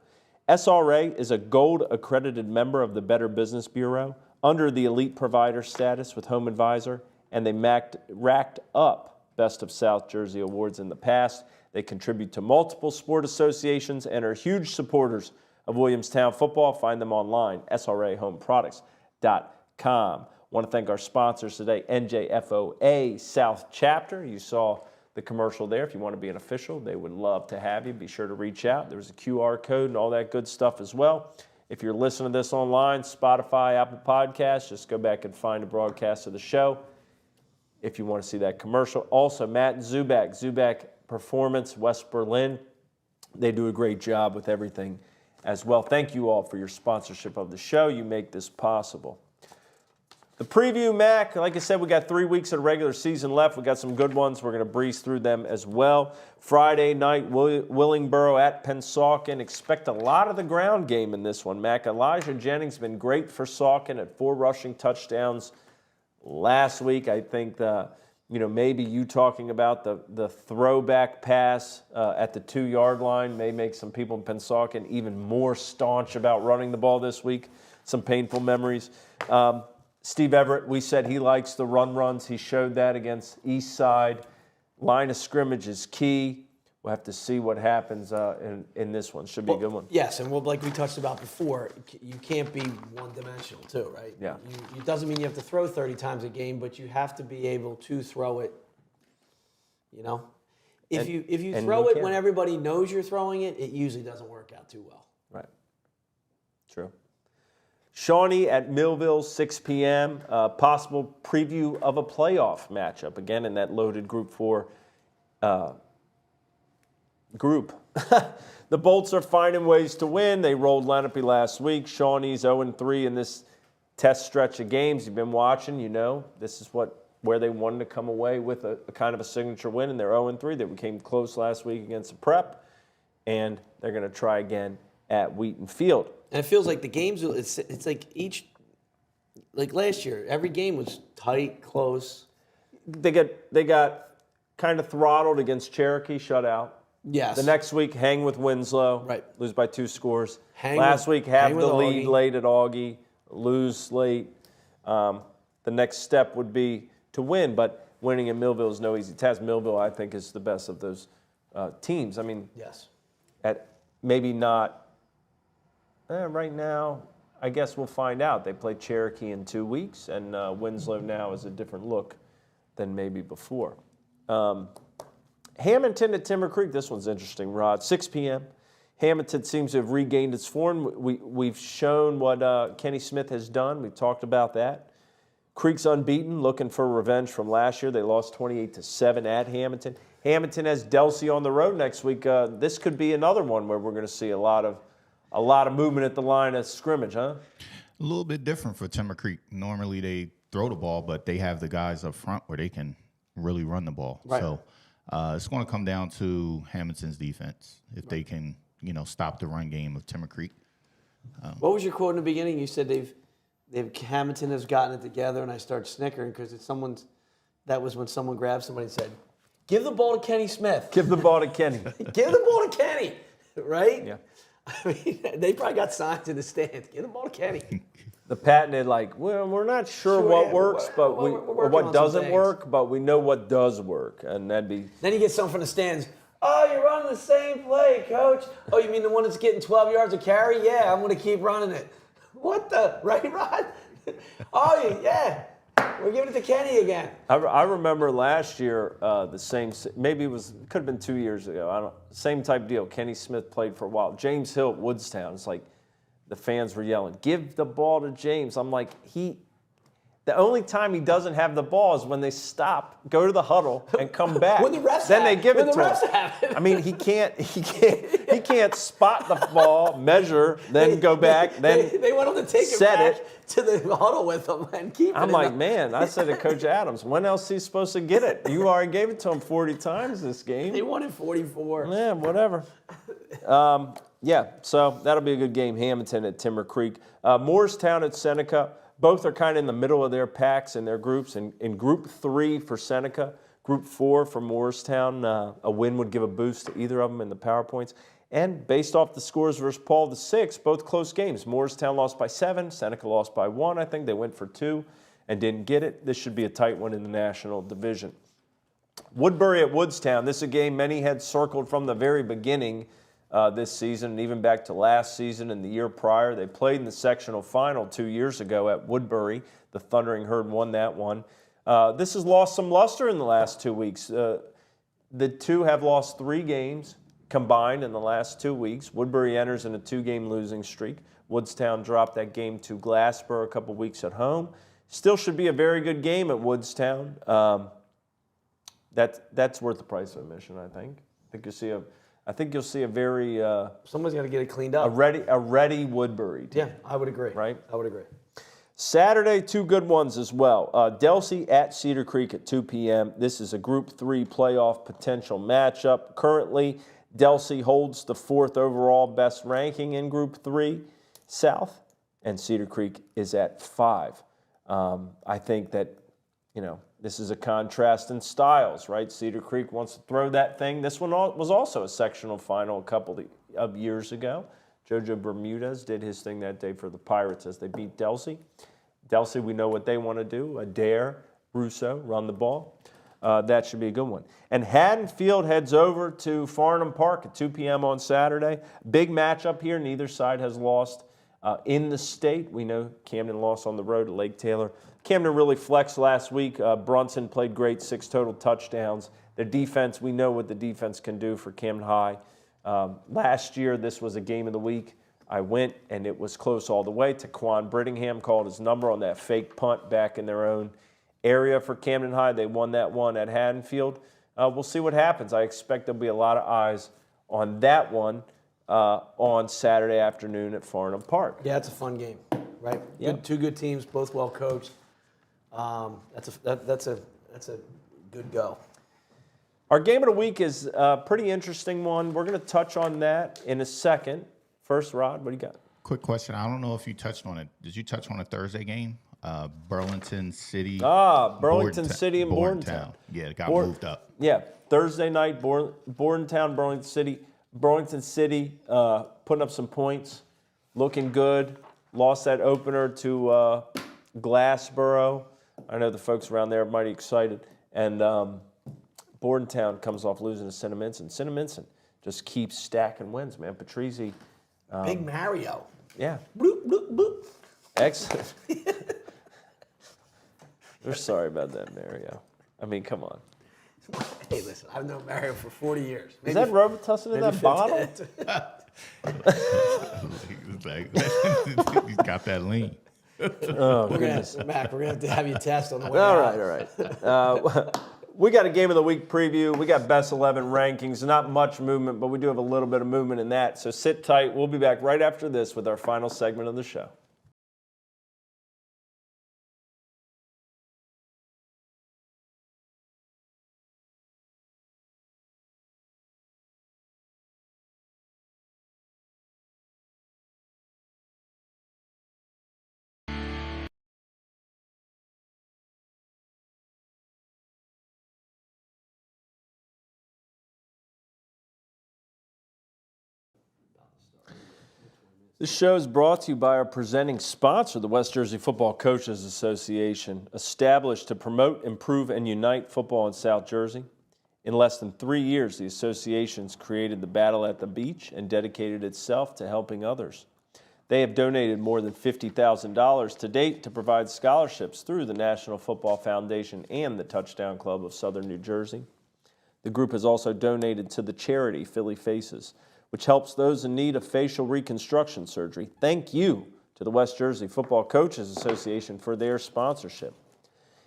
SRA is a gold-accredited member of the Better Business Bureau, under the elite provider status with Home Advisor, and they racked up Best of South Jersey awards in the past. They contribute to multiple sport associations and are huge supporters of Williamstown football. Find them online, srahomeproducts.com. Want to thank our sponsors today, NJFOA South Chapter. You saw the commercial there. If you want to be an official, they would love to have you. Be sure to reach out. There's a QR code and all that good stuff as well. If you're listening to this online, Spotify, Apple Podcasts, just go back and find a broadcast of the show if you want to see that commercial. Also, Matt and Zubac Performance, West Berlin. They do a great job with everything as well. Thank you all for your sponsorship of the show. You make this possible. The preview, Mac, like I said, we got 3 weeks of the regular season left. We got some good ones. We're going to breeze through them as well. Friday night, Willingboro at Pensauken. Expect a lot of the ground game in this one, Mac. Elijah Jennings has been great for Sauken at 4 rushing touchdowns last week. I think maybe you talking about the throwback pass at the 2-yard line may make some people in Pensauken even more staunch about running the ball this week. Some painful memories. Steve Everett, we said he likes the runs. He showed that against East Side. Line of scrimmage is key. We'll have to see what happens in this one. Should be a good one. Yes, and like we touched about before, you can't be one-dimensional too, right? Yeah. It doesn't mean you have to throw 30 times a game, but you have to be able to throw it, If you throw it when everybody knows you're throwing it, it usually doesn't work out too well. Right. True. Shawnee at Millville, 6 p.m. Possible preview of a playoff matchup. Again, in that loaded Group 4 group. The Bolts are finding ways to win. They rolled Lenape last week. Shawnee's 0-3 in this test stretch of games. You've been watching, this is where they wanted to come away with a kind of a signature win, and they're 0-3. They came close last week against the Prep, and they're going to try again at Wheaton Field. And it feels like the games, it's like last year, every game was tight, close. They got kind of throttled against Cherokee, shut out. Yes. The next week, hang with Winslow. Right. Lose by 2 scores. Last week, have the lead late at Augie. Lose late. The next step would be to win, but winning in Millville is no easy task. Millville, I think, is the best of those teams. I mean, yes. At maybe not right now. I guess we'll find out. They play Cherokee in 2 weeks, and Winslow now is a different look than maybe before. Hamilton at Timber Creek. This one's interesting, Rod. 6 p.m. Hamilton seems to have regained its form. We've shown what Kenny Smith has done. We've talked about that. Creek's unbeaten, looking for revenge from last year. They lost 28-7 at Hamilton. Hamilton has Delsey on the road next week. This could be another one where we're going to see a lot of movement at the line of scrimmage, huh? A little bit different for Timber Creek. Normally they throw the ball, but they have the guys up front where they can really run the ball. Right. So it's going to come down to Hamilton's defense if they can, stop the run game of Timber Creek. What was your quote in the beginning? You said Hamilton has gotten it together, and I start snickering because that was when someone grabbed somebody and said, "Give the ball to Kenny Smith." Give the ball to Kenny. Give the ball to Kenny, right? Yeah. I mean, they probably got signs in the stands. Give the ball to Kenny. the patented, like, well, we're not sure what works, but we're or working on what some doesn't things. work, but we know what does work, and that'd be. Then you get someone from the stands. Oh, you're running the same play, coach. Oh, you mean the one that's getting 12 yards of carry? Yeah, I'm going to keep running it. What the? Right, Rod? Oh, yeah. We're giving it to Kenny again. I remember last year the same. Maybe could have been 2 years ago. I don't. Same type deal. Kenny Smith played for a while. James Hill at Woodstown. It's like the fans were yelling, "Give the ball to James." I'm like, the only time he doesn't have the ball is when they stop, go to the huddle, and come back. When the refs then have they give it it to him. I mean, he can't spot the ball, measure, then go back, then they want him to take it set back it. to the huddle with him and keep it. I'm like, man, I said to Coach Adams, when else is he supposed to get it? You already gave it to him 40 times this game. They wanted 44. Yeah, whatever. Yeah, so that'll be a good game. Hamilton at Timber Creek. Moorestown at Seneca. Both are kind of in the middle of their packs and their groups. In Group 3 for Seneca, Group 4 for Moorestown, a win would give a boost to either of them in the PowerPoints. And based off the scores versus Paul VI, both close games. Moorestown lost by 7, Seneca lost by 1. I think they went for 2 and didn't get it. This should be a tight one in the National Division. Woodbury at Woodstown. This is a game many had circled from the very beginning this season, and even back to last season and the year prior. They played in the sectional final 2 years ago at Woodbury. The Thundering Herd won that one. This has lost some luster in the last 2 weeks. The two have lost 3 games combined in the last 2 weeks. Woodbury enters in a 2-game losing streak. Woodstown dropped that game to Glassboro a couple weeks at home. Still should be a very good game at Woodstown. That's worth the price of admission, I think. I think you'll see a very Someone's got to get it cleaned up. a ready Woodbury team. Yeah, I would agree. Right? I would agree. Saturday, 2 good ones as well. Delsey at Cedar Creek at 2 p.m. This is a Group 3 playoff potential matchup. Currently, Delsey holds the 4th overall best ranking in Group 3 South, and Cedar Creek is at 5. I think that, this is a contrast in styles, right? Cedar Creek wants to throw that thing. This one was also a sectional final a couple of years ago. Jojo Bermudez did his thing that day for the Pirates as they beat Delsey. Delsey, we know what they want to do. Adair, Russo, run the ball. That should be a good one. And Haddonfield heads over to Farnham Park at 2 p.m. on Saturday. Big matchup here. Neither side has lost in the state. We know Camden lost on the road at Lake Taylor. Camden really flexed last week. Brunson played great, 6 total touchdowns. Their defense, we know what the defense can do for Camden High. Last year, this was a game of the week. I went, and it was close all the way. Taquan Brittingham called his number on that fake punt back in their own area for Camden High. They won that one at Haddonfield. We'll see what happens. I expect there'll be a lot of eyes on that one on Saturday afternoon at Farnham Park. Yeah, it's a fun game, right? Yep. Two good teams, both well coached. That's a good go. Our game of the week is a pretty interesting one. We're going to touch on that in a second. First, Rod, what do you got? Quick question. I don't know if you touched on it. Did you touch on a Thursday game? Burlington City. Burlington City and Bordentown. Yeah, it got moved up. Yeah, Thursday night, Bordentown, Burlington City putting up some points, looking good. Lost that opener to Glassboro. I know the folks around there are mighty excited. And Bordentown comes off losing to Cinnaminson. Cinnaminson just keeps stacking wins, man. Patrizzi. Big Mario. Yeah. Bloop, bloop, bloop. Excellent. We're sorry about that, Mario. I mean, come on. Hey, listen, I've known Mario for 40 years. Is that Robitussin in that bottle? He's got that lean. Oh, goodness. Mac, we're going to have you test on the way All out. right. We got a Game of the Week preview. We got Best 11 rankings. Not much movement, but we do have a little bit of movement in that. So sit tight. We'll be back right after this with our final segment of the show. This show is brought to you by our presenting sponsor, the West Jersey Football Coaches Association, established to promote, improve, and unite football in South Jersey. In less than 3 years, the association's created the Battle at the Beach and dedicated itself to helping others. They have donated more than $50,000 to date to provide scholarships through the National Football Foundation and the Touchdown Club of Southern New Jersey. The group has also donated to the charity Philly Faces, which helps those in need of facial reconstruction surgery. Thank you to the West Jersey Football Coaches Association for their sponsorship.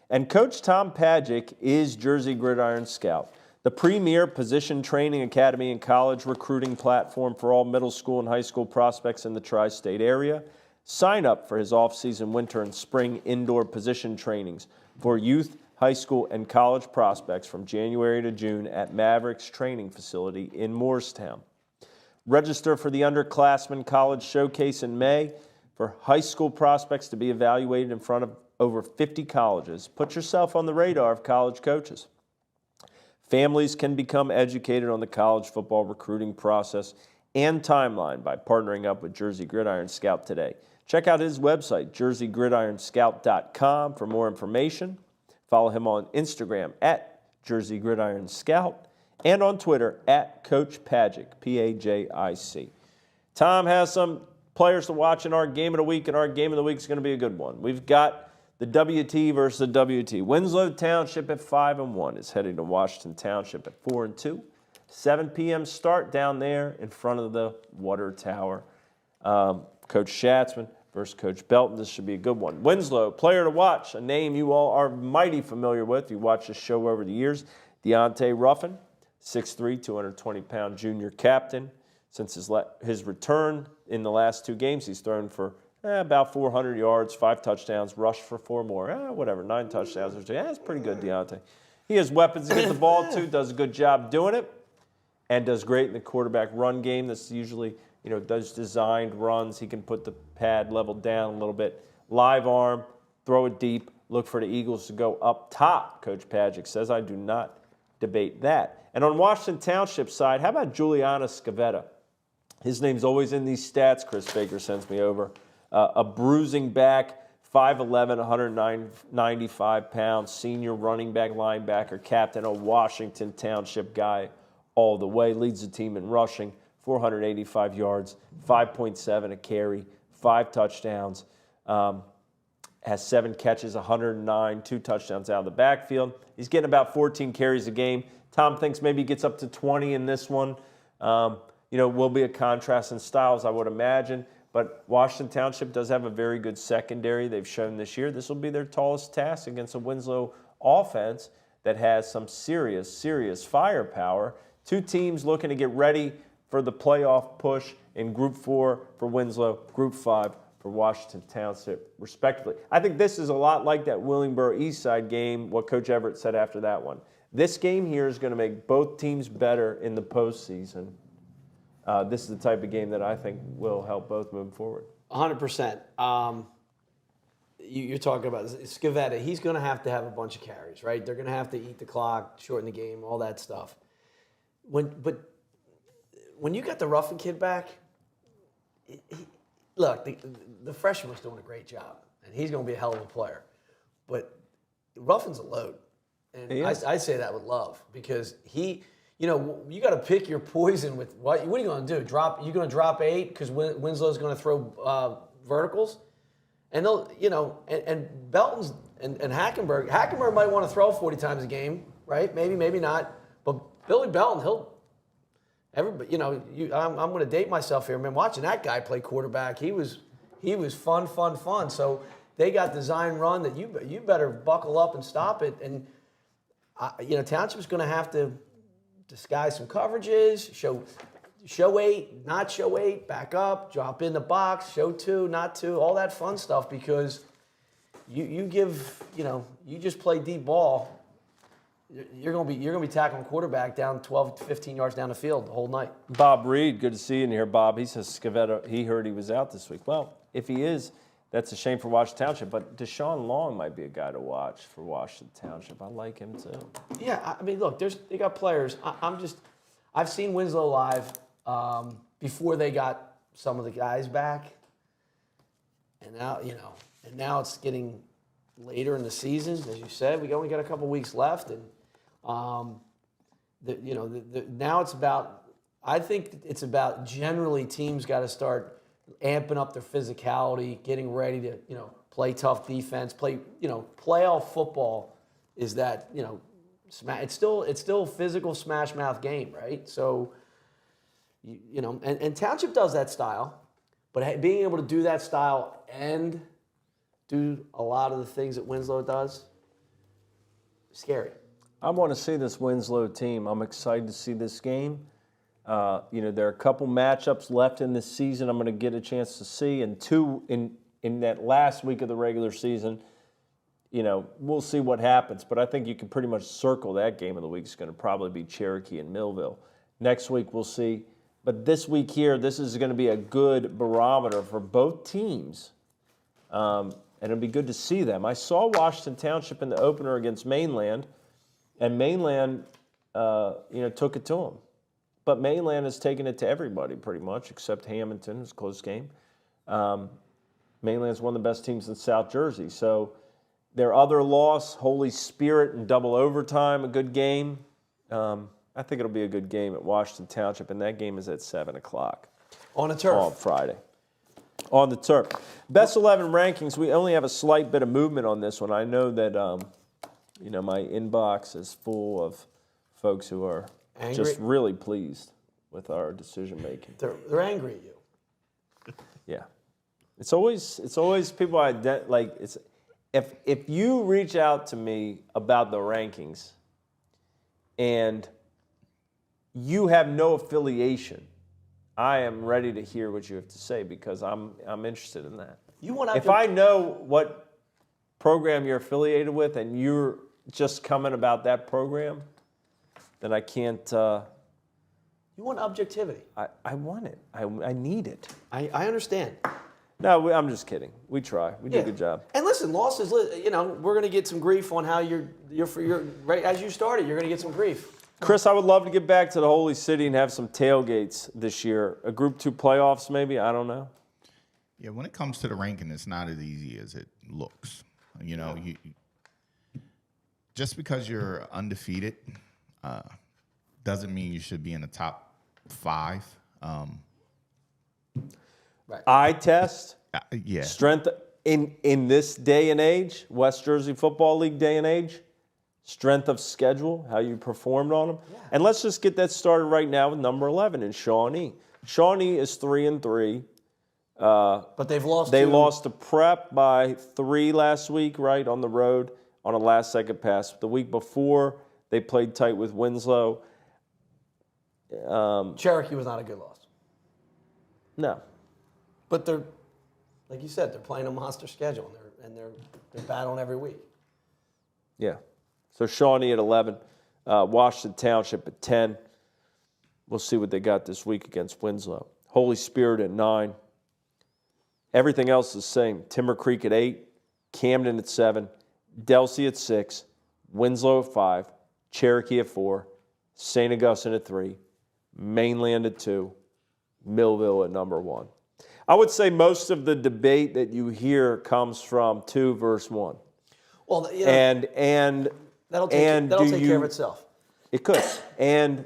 And Coach Tom Padgick is Jersey Gridiron Scout, the premier position training academy and college recruiting platform for all middle school and high school prospects in the tri-state area. Sign up for his off-season winter and spring indoor position trainings for youth, high school, and college prospects from January to June at Mavericks Training Facility in Moorestown. Register for the Underclassmen College Showcase in May for high school prospects to be evaluated in front of over 50 colleges. Put yourself on the radar of college coaches. Families can become educated on the college football recruiting process and timeline by partnering up with Jersey Gridiron Scout today. Check out his website, jerseygridironscout.com, for more information. Follow him on Instagram at Jersey Gridiron Scout and on Twitter at Coach Padgick, P-A-J-I-C. Tom has some players to watch in our Game of the Week, and our Game of the Week is going to be a good one. We've got the WT versus the WT. Winslow Township at 5-1 is heading to Washington Township at 4-2. 7 p.m. start down there in front of the water tower. Coach Schatzman versus Coach Belton. This should be a good one. Winslow, player to watch, a name you all are mighty familiar with. You watched the show over the years. Deontay Ruffin, 6'3", 220-pound junior captain. Since his return in the last 2 games, he's thrown for about 400 yards, 5 touchdowns, rushed for 4 more. 9 touchdowns. That's pretty good, Deontay. He has weapons to get the ball to, does a good job doing it, and does great in the quarterback run game. That's usually, does designed runs. He can put the pad level down a little bit. Live arm, throw it deep, look for the Eagles to go up top, Coach Padgick says. I do not debate that. And on Washington Township side, how about Juliana Scavetta? His name's always in these stats Chris Baker sends me over. A bruising back, 5'11", 195 pounds, senior running back, linebacker, captain, a Washington Township guy all the way. Leads the team in rushing, 485 yards, 5.7 a carry, 5 touchdowns. Has 7 catches, 109, 2 touchdowns out of the backfield. He's getting about 14 carries a game. Tom thinks maybe he gets up to 20 in this one. Will be a contrast in styles, I would imagine. But Washington Township does have a very good secondary. They've shown this year this will be their tallest task against a Winslow offense that has some serious firepower. 2 teams looking to get ready for the playoff push in Group 4 for Winslow, Group 5 for Washington Township, respectively. I think this is a lot like that Willingboro Eastside game, what Coach Everett said after that one. This game here is going to make both teams better in the postseason. This is the type of game that I think will help both move forward. 100%. You're talking about Scavetta. He's going to have a bunch of carries, right? They're going to have to eat the clock, shorten the game, all that stuff. But when you got the Ruffin kid back, look, the freshman was doing a great job, and he's going to be a hell of a player. But Ruffin's a load, and I say that with love because he. You got to pick your poison with what are you going to do? You going to drop 8 because Winslow's going to throw verticals, and they'll and Belton's and Hackenberg. Hackenberg might want to throw 40 times a game, right? Maybe not. But Billy Belton, everybody. I'm going to date myself here. Man, watching that guy play quarterback, he was fun. So they got design run that you better buckle up and stop it. And Township's going to have to disguise some coverages, show 8, not show 8, back up, drop in the box, show 2, not 2, all that fun stuff because you just play deep ball, you're gonna be tackling quarterback down 12 to 15 yards down the field the whole night. Bob Reed, good to see you in here, Bob. He says Scavetta, he heard he was out this week. Well, if he is, that's a shame for Washington Township, but Deshaun Long might be a guy to watch for Washington Township. I like him too. Yeah, I mean, look, they got players. I've seen Winslow live before they got some of the guys back. And now it's getting later in the season, as you said. We only got a couple weeks left, and now it's about. I think it's about generally teams got to start amping up their physicality, getting ready to play tough defense, playoff football. Is that it's still a physical smash mouth game, right? So and Township does that style. But being able to do that style and do a lot of the things that Winslow does, scary. I want to see this Winslow team. I'm excited to see this game. There are a couple matchups left in this season I'm going to get a chance to see, and two in that last week of the regular season. We'll see what happens, but I think you can pretty much circle that game of the week. It's going to probably be Cherokee and Millville. Next week we'll see. But this week here, this is going to be a good barometer for both teams, and it'll be good to see them. I saw Washington Township in the opener against Mainland, and Mainland, took it to them. But Mainland has taken it to everybody pretty much, except Hamilton. It was a close game. Mainland's one of the best teams in South Jersey. So their other loss, Holy Spirit in double overtime, a good game. I think it'll be a good game at Washington Township, and that game is at 7 o'clock. On the turf. On Friday. On the turf. Best 11 rankings, we only have a slight bit of movement on this one. I know that, my inbox is full of folks who are just really pleased with our decision making. They're angry at you. Yeah. It's always people if you reach out to me about the rankings and you have no affiliation, I am ready to hear what you have to say because I'm interested in that. If I know what program you're affiliated with and you're just coming about that program, then I can't. You want objectivity. I want it. I need it. I understand. No, I'm just kidding. We try. We do a good job. And listen, losses. We're going to get some grief on how you're right as you started. You're going to get some grief. Chris, I would love to get back to the Holy City and have some tailgates this year. A Group 2 playoffs, maybe? I don't know. Yeah, when it comes to the ranking, it's not as easy as it looks. You just because you're undefeated doesn't mean you should be in the top 5. Right. Eye test. Yeah. Strength in this day and age, West Jersey Football League day and age. Strength of schedule, how you performed on them. Yeah. And let's just get that started right now with number 11 in Shawnee. Shawnee is 3-3. But they've lost. They lost to Prep by 3 last week, right, on the road on a last-second pass. The week before, they played tight with Winslow. Cherokee was not a good loss. No. But they're, like you said, they're playing a monster schedule, and they're battling every week. Yeah. So Shawnee at 11, Washington Township at 10. We'll see what they got this week against Winslow. Holy Spirit at 9. Everything else is the same. Timber Creek at 8, Camden at 7, Delsea at 6, Winslow at 5, Cherokee at 4, St. Augustine at 3, Mainland at 2, Millville at number 1. I would say most of the debate that you hear comes from 2 versus 1. Well, and that'll take care of itself. It could. And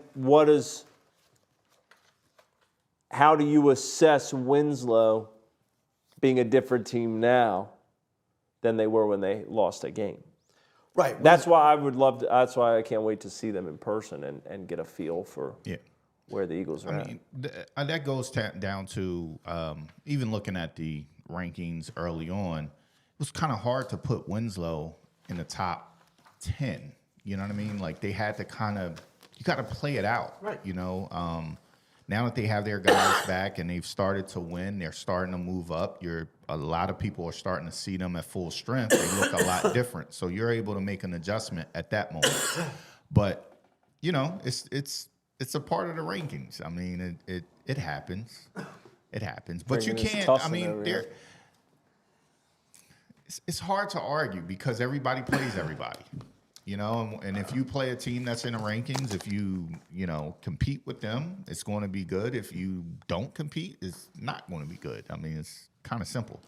how do you assess Winslow being a different team now than they were when they lost a game? Right. That's why I would love to. That's why I can't wait to see them in person and get a feel for where the Eagles are at. That goes down to even looking at the rankings early on. It was kind of hard to put Winslow in the top 10. You know what I mean? Like they had to you got to play it out. Right. Now that they have their guys back and they've started to win, they're starting to move up. A lot of people are starting to see them at full strength. They look a lot different. So you're able to make an adjustment at that moment. But it's a part of the rankings. I mean, it happens. It happens. But you can't. I mean, it's hard to argue because everybody plays everybody. You know, and if you play a team that's in the rankings, if you compete with them, it's going to be good. If you don't compete, it's not going to be good. I mean, it's kind of simple.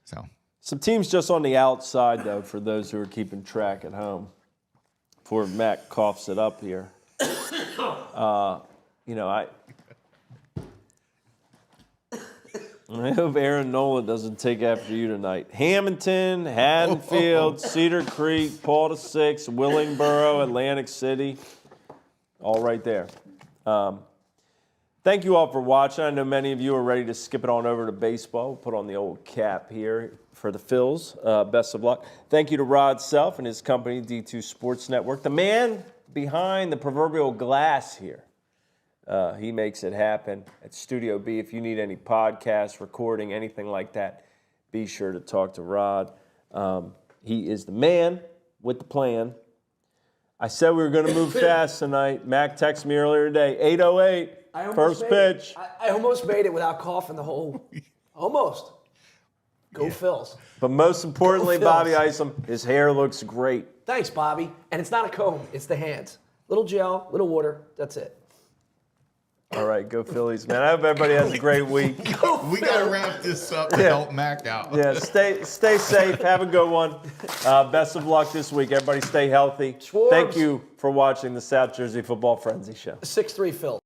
So some teams just on the outside, though, for those who are keeping track at home. Before Mac coughs it up here, I hope Aaron Nola doesn't take after you tonight. Hamilton, Haddonfield, Cedar Creek, Paul VI, Willingboro, Atlantic City, all right there. Thank you all for watching. I know many of you are ready to skip it on over to baseball. We'll put on the old cap here for the Phils. Best of luck. Thank you to Rod Self and his company, D2 Sports Network. The man behind the proverbial glass here. He makes it happen at Studio B. If you need any podcast, recording, anything like that, be sure to talk to Rod. He is the man with the plan. I said we were going to move fast tonight. Mac texted me earlier today, 8:08, first pitch. I almost made it without coughing the whole. Almost. Go Phils. But most importantly, Bobby Isom, his hair looks great. Thanks, Bobby. And it's not a comb. It's the hands. Little gel, little water. That's it. All right, go Phillies, man. I hope everybody has a great week. We got to wrap this up and help Mac out. Yeah, stay safe. Have a good one. Best of luck this week. Everybody stay healthy. Schwartz. Thank you for watching the South Jersey Football Frenzy Show. 6'3" Phils.